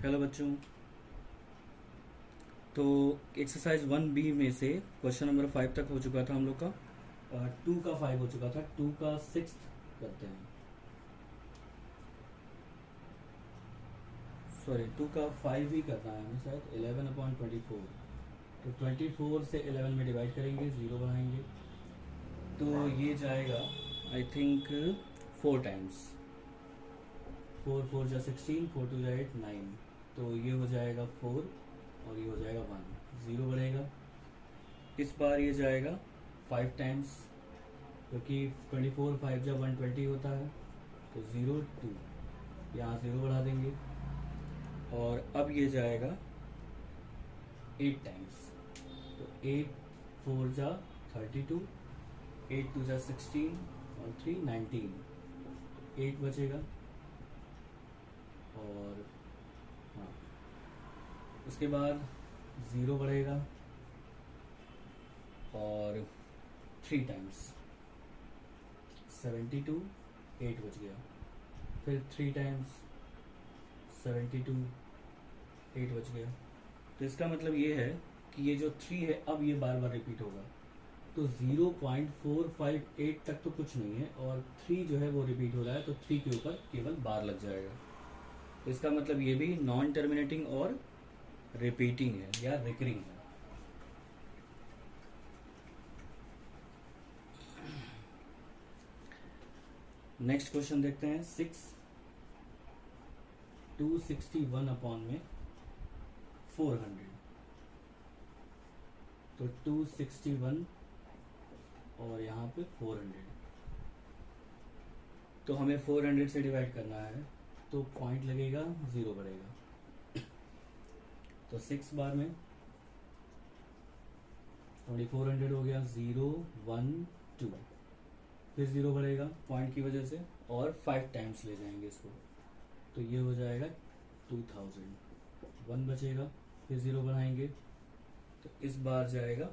Hello बच्चों। तो exercise 1B में से क्वेश्चन नंबर 5 तक हो चुका था हम लोग का। 2 का 5 हो चुका था, 2 का 6 करते हैं। सॉरी, 2 का 5 ही करना है हमें, शायद 11/24। तो 24 से 11 में डिवाइड करेंगे, 0 बनाएंगे, तो ये जाएगा आई थिंक 4 टाइम्स। 4 4 जा 16, 4 2 जा 8 9, तो ये हो जाएगा 4 और ये हो जाएगा 1, 0 बढ़ेगा। इस बार ये जाएगा 5 टाइम्स, क्योंकि 24 5 जा 120 होता है, तो 0 2, यहाँ 0 बढ़ा देंगे। और अब ये जाएगा 8 टाइम्स, तो 8 4 जा 32, 8 2 जा 16 और 3 19, 8 बचेगा। और हाँ, उसके बाद 0 बढ़ेगा और 3 टाइम्स 72, 8 बच गया। फिर 3 टाइम्स 72, 8 बच गया। तो इसका मतलब ये है कि ये जो 3 है अब ये बार बार रिपीट होगा, तो 0.458 तक तो कुछ नहीं है, और 3 जो है वो रिपीट हो रहा है, तो 3 के ऊपर केवल बार लग जाएगा। तो इसका मतलब ये भी नॉन टर्मिनेटिंग और रिपीटिंग है या रिकरिंग है। नेक्स्ट क्वेश्चन देखते हैं 6। 261 अपॉन में 400, तो 261 और यहाँ पे 400, तो हमें 400 से डिवाइड करना है, तो पॉइंट लगेगा, 0 बढ़ेगा। तो 6 बार में 2400 हो गया, 0 1 2, फिर 0 बढ़ेगा पॉइंट की वजह से, और 5 टाइम्स ले जाएंगे इसको, तो ये हो जाएगा 2000, 1 बचेगा, फिर 0 बढ़ाएंगे, तो इस बार जाएगा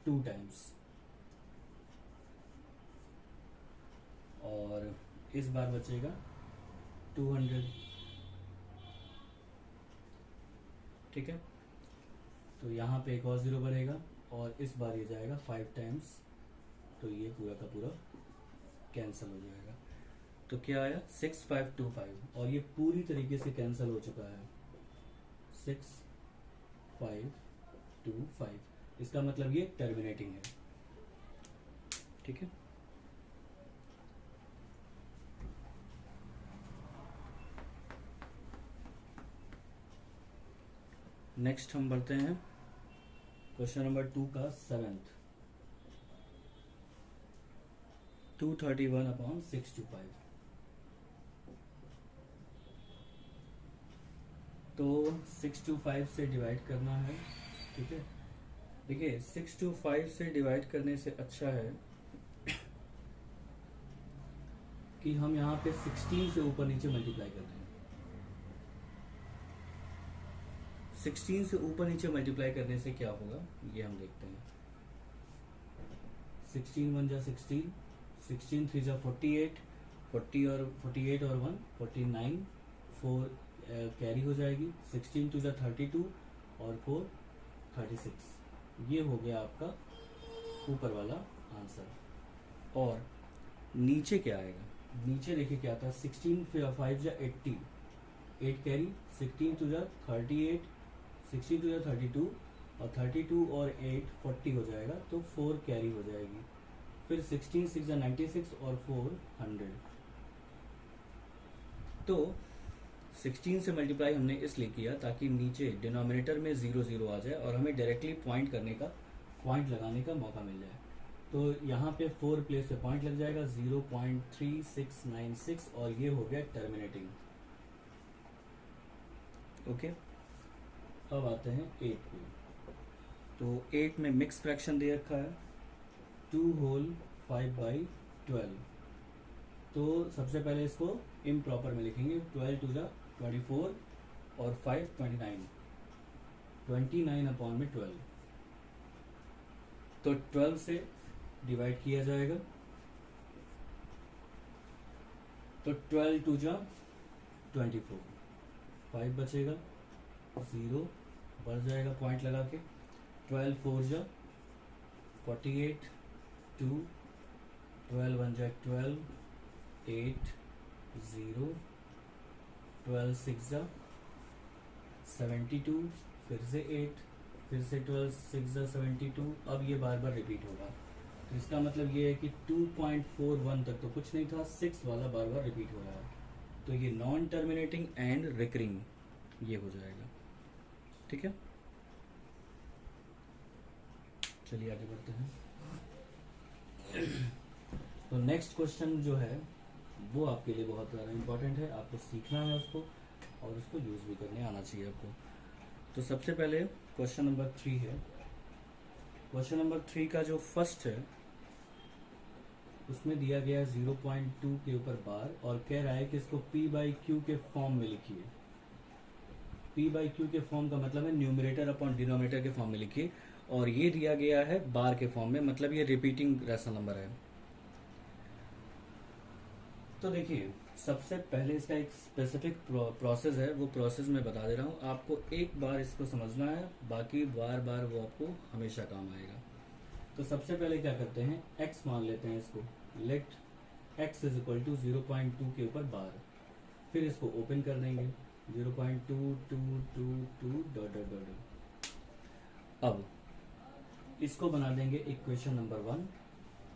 2 टाइम्स, और इस बार बचेगा 200। ठीक है, तो यहाँ पे एक और 0 बढ़ेगा, और इस बार ये जाएगा 5 टाइम्स, तो ये पूरा का पूरा कैंसिल हो जाएगा। तो क्या आया 6525, और ये पूरी तरीके से कैंसिल हो चुका है। 6525, इसका मतलब ये टर्मिनेटिंग है। ठीक है, नेक्स्ट हम बढ़ते हैं क्वेश्चन नंबर 2 का 7th। 231 अपॉन 625, तो 625 से डिवाइड करना है। ठीक है, देखिए 625 से डिवाइड करने से अच्छा है कि हम यहाँ पे 16 से ऊपर नीचे मल्टीप्लाई कर दें। 16 से ऊपर नीचे मल्टीप्लाई करने से क्या होगा ये हम देखते हैं। 16 1 जा 16, 16 3 जा 48, 40 और 48 और 1 49, 4 कैरी हो जाएगी, 16 2 जा 32 और 4 36, ये हो गया आपका ऊपर वाला आंसर। और नीचे क्या आएगा, नीचे देखिए क्या था, 16 5 जा 80, 8 कैरी, 16 2 जा 38, 16 2 जा 32 और 32 और 8 40 हो जाएगा, तो 4 कैरी हो जाएगी। फिर 16 6 जा 96 और 4 100, तो 16 से मल्टीप्लाई हमने इसलिए किया ताकि नीचे डिनोमिनेटर में 0 0 आ जाए और हमें डायरेक्टली पॉइंट लगाने का मौका मिल जाए। तो यहाँ पे 4 प्लेस पे पॉइंट लग जाएगा, 0.3696, और ये हो गया टर्मिनेटिंग। ओके, अब आते हैं 8 पे। तो 8 में मिक्स फ्रैक्शन दे रखा है, 2 होल 5/12, तो सबसे पहले इसको इम्प्रॉपर में लिखेंगे, 12 2 जा 24 और 5 29, 29 अपॉन में 12, तो 12 से डिवाइड किया जाएगा, तो 12 2 जा 24, 5 बचेगा, 0 बढ़ जाएगा पॉइंट लगा के, 12 4 जा 48, 2 12 1 जा 12, 8 0, 12 6 जा 72, फिर से 8, फिर से 12 6 जा 72। अब ये बार बार रिपीट होगा, तो इसका मतलब ये है कि 2.41 तक तो कुछ नहीं था, 6 वाला बार बार रिपीट हो रहा है, तो ये नॉन टर्मिनेटिंग एंड रिकरिंग ये हो जाएगा। ठीक है, चलिए आगे बढ़ते हैं। तो नेक्स्ट क्वेश्चन जो है वो आपके लिए बहुत ज़्यादा इम्पोर्टेंट है, आपको सीखना है उसको और उसको यूज़ भी करने आना चाहिए आपको। तो सबसे पहले क्वेश्चन नंबर 3 है। क्वेश्चन नंबर 3 का जो फर्स्ट है उसमें दिया गया 0.2 के ऊपर बार और कह रहा है कि इसको P/Q के फॉर्म में लिखिए। P/Q के फॉर्म का मतलब है न्यूमरेटर अपॉन डिनोमिनेटर के फॉर्म में लिखिए, और ये दिया गया है बार के फॉर्म में, मतलब ये रिपीटिंग रैशनल नंबर है। तो देखिए, सबसे पहले इसका एक स्पेसिफिक प्रोसेस है, वो प्रोसेस मैं बता दे रहा हूँ आपको, एक बार इसको समझना है, बाकी बार बार वो आपको हमेशा काम आएगा। तो सबसे पहले क्या करते हैं, x मान लेते हैं इसको, let x is equal to 0.2 के ऊपर बार, फिर इसको ओपन कर देंगे 0.2222 डॉट डॉट डॉट। अब इसको बना देंगे इक्वेशन नंबर 1,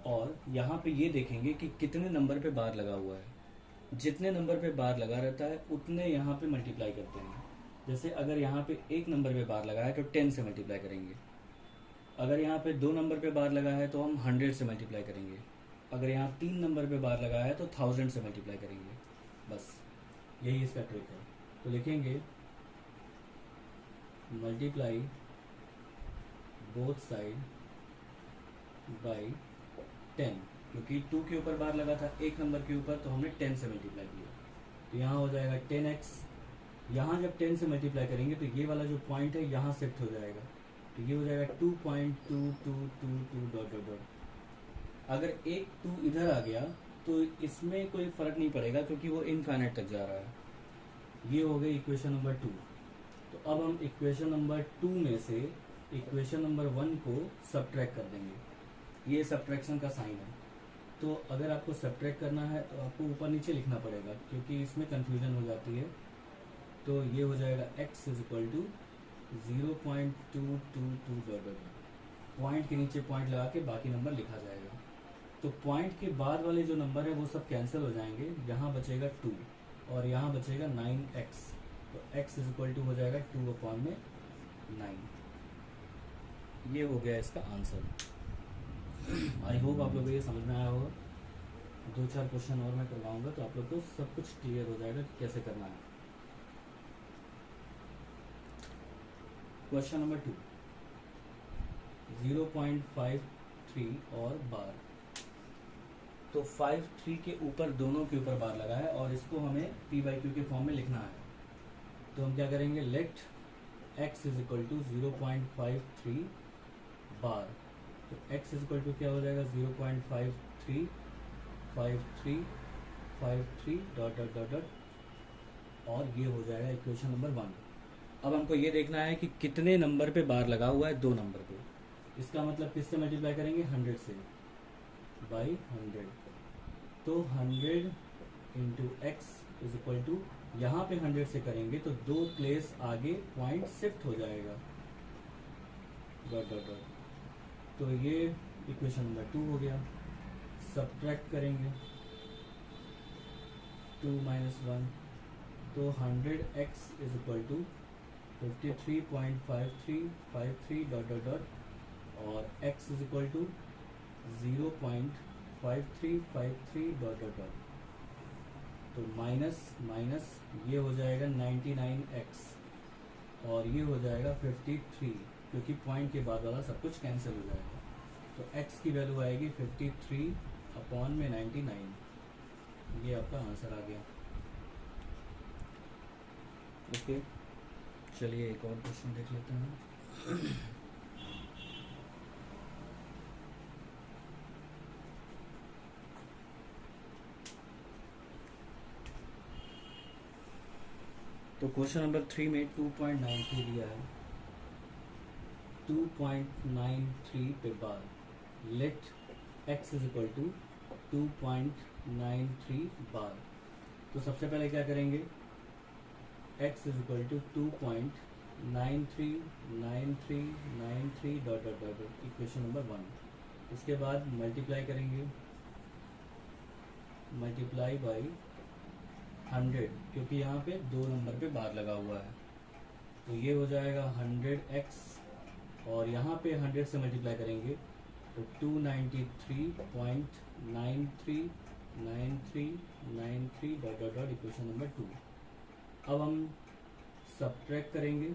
और यहाँ पे ये देखेंगे कि कितने नंबर पे बार लगा हुआ है। जितने नंबर पे बार लगा रहता है उतने यहाँ पे मल्टीप्लाई करते हैं। जैसे अगर यहाँ पे 1 नंबर पे बार लगा है तो 10 से मल्टीप्लाई करेंगे, अगर यहाँ पे 2 नंबर पे बार लगा है तो हम 100 से मल्टीप्लाई करेंगे, अगर यहाँ 3 नंबर पे बार लगा है तो 1000 से मल्टीप्लाई करेंगे। बस यही इसका ट्रिक है। तो लिखेंगे मल्टीप्लाई बोथ साइड बाई 10, क्योंकि 2 के ऊपर बार लगा था 1 नंबर के ऊपर, तो हमने 10 से मल्टीप्लाई किया, तो यहाँ हो जाएगा 10x। यहाँ जब 10 से मल्टीप्लाई करेंगे तो ये वाला जो पॉइंट है यहाँ शिफ्ट हो जाएगा, तो ये हो जाएगा 2.2222 डॉट डॉट डॉट। अगर एक 2 इधर आ गया तो इसमें कोई फर्क नहीं पड़ेगा, क्योंकि वो इनफाइनाइट तक जा रहा है। ये हो गई इक्वेशन नंबर 2। तो अब हम इक्वेशन नंबर 2 में से इक्वेशन नंबर 1 को सब्ट्रैक्ट कर देंगे, ये सब्ट्रैक्शन का साइन है। तो अगर आपको सब्ट्रैक्ट करना है तो आपको ऊपर नीचे लिखना पड़ेगा, क्योंकि इसमें कंफ्यूजन हो जाती है। तो ये हो जाएगा x is equal to 0.222 dot dot, point के नीचे पॉइंट लगा के बाकी नंबर लिखा जाएगा। तो पॉइंट के बाद वाले जो नंबर है वो सब कैंसिल हो जाएंगे, यहाँ बचेगा 2 और यहाँ बचेगा 9x। तो x इज इक्वल टू हो जाएगा 2/9। ये हो गया इसका आंसर। आई होप आप लोगों को ये समझ में आया होगा। 2-4 क्वेश्चन और मैं करवाऊंगा तो आप लोग को सब कुछ क्लियर हो जाएगा कि कैसे करना है। क्वेश्चन नंबर 2, 0.53 और बार। तो 53 के ऊपर दोनों के ऊपर बार लगा है और इसको हमें P/Q के फॉर्म में लिखना है। तो हम क्या करेंगे, let x is equal to 0.53 bar. तो x इज इक्वल टू क्या हो जाएगा, 0.535353 डॉट डॉट डॉट डॉट, और ये हो जाएगा इक्वेशन नंबर 1। अब हमको ये देखना है कि कितने नंबर पे बार लगा हुआ है, 2 नंबर पे। इसका मतलब किससे मल्टीप्लाई करेंगे, 100 से, बाई 100। तो 100 into x is equal to, यहाँ पे 100 से करेंगे तो 2 प्लेस आगे पॉइंट शिफ्ट हो जाएगा, डॉट डॉट डॉट। तो ये इक्वेशन नंबर 2 हो गया। सब्ट्रैक्ट करेंगे 2 - 1, तो 100x is equal to 53.5353 dot dot dot, और x is equal to 0.5353 dot dot dot. तो माइनस माइनस ये हो जाएगा 99x, और ये हो जाएगा 53, क्योंकि पॉइंट के बाद वाला सब कुछ कैंसिल हो जाएगा। तो x की वैल्यू आएगी 53/99। ये आपका आंसर आ गया। ओके, चलिए एक और क्वेश्चन देख लेते हैं। तो क्वेश्चन नंबर 3 में 2.93 दिया है, 2.93 पे bar, let x is equal to 2.93 bar. तो सबसे पहले क्या करेंगे, x is equal to 2.939393 dot dot dot dot, equation number 1। इसके बाद मल्टीप्लाई करेंगे, मल्टीप्लाई बाई 100, क्योंकि यहाँ पे 2 नंबर पे बार लगा हुआ है, तो ये हो जाएगा 100x, और यहाँ पे 100 से मल्टीप्लाई करेंगे तो 293.939393 dot dot dot, equation number 2। अब हम सब्ट्रैक्ट करेंगे,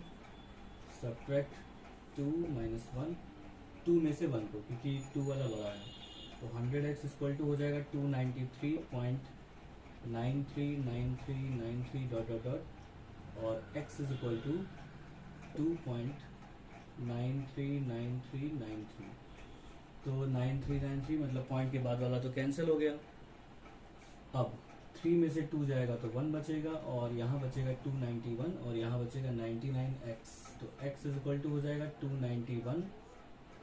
सब्ट्रैक्ट 2 माइनस 1, 2 में से 1 को, क्योंकि 2 वाला बड़ा है, तो 100x इक्वल टू हो जाएगा 293.939393 डॉट डॉट डॉट, और x इज इक्वल टू 2.939393। तो 9393 मतलब पॉइंट के बाद वाला तो कैंसिल हो गया। अब 3 में से 2 जाएगा तो 1 बचेगा, और यहाँ बचेगा 291, और यहाँ बचेगा 99x, तो x इज इक्वल टू हो जाएगा 291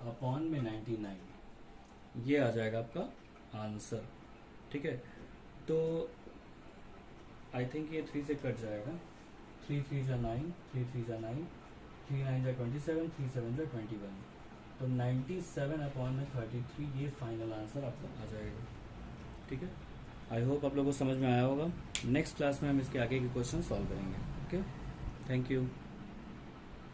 अपॉन में 99, ये आ जाएगा आपका आंसर। ठीक है, तो आई थिंक ये 3 से कट जाएगा, 3 3 जा 9, 3 3 जा 9, 3 9 जा 27, 3 7 जा 21, तो 97 अपॉन में 33, ये फाइनल आंसर आपका आ जाएगा। ठीक है, आई होप आप लोगों को समझ में आया होगा। नेक्स्ट क्लास में हम इसके आगे के क्वेश्चन सॉल्व करेंगे। Okay, thank you.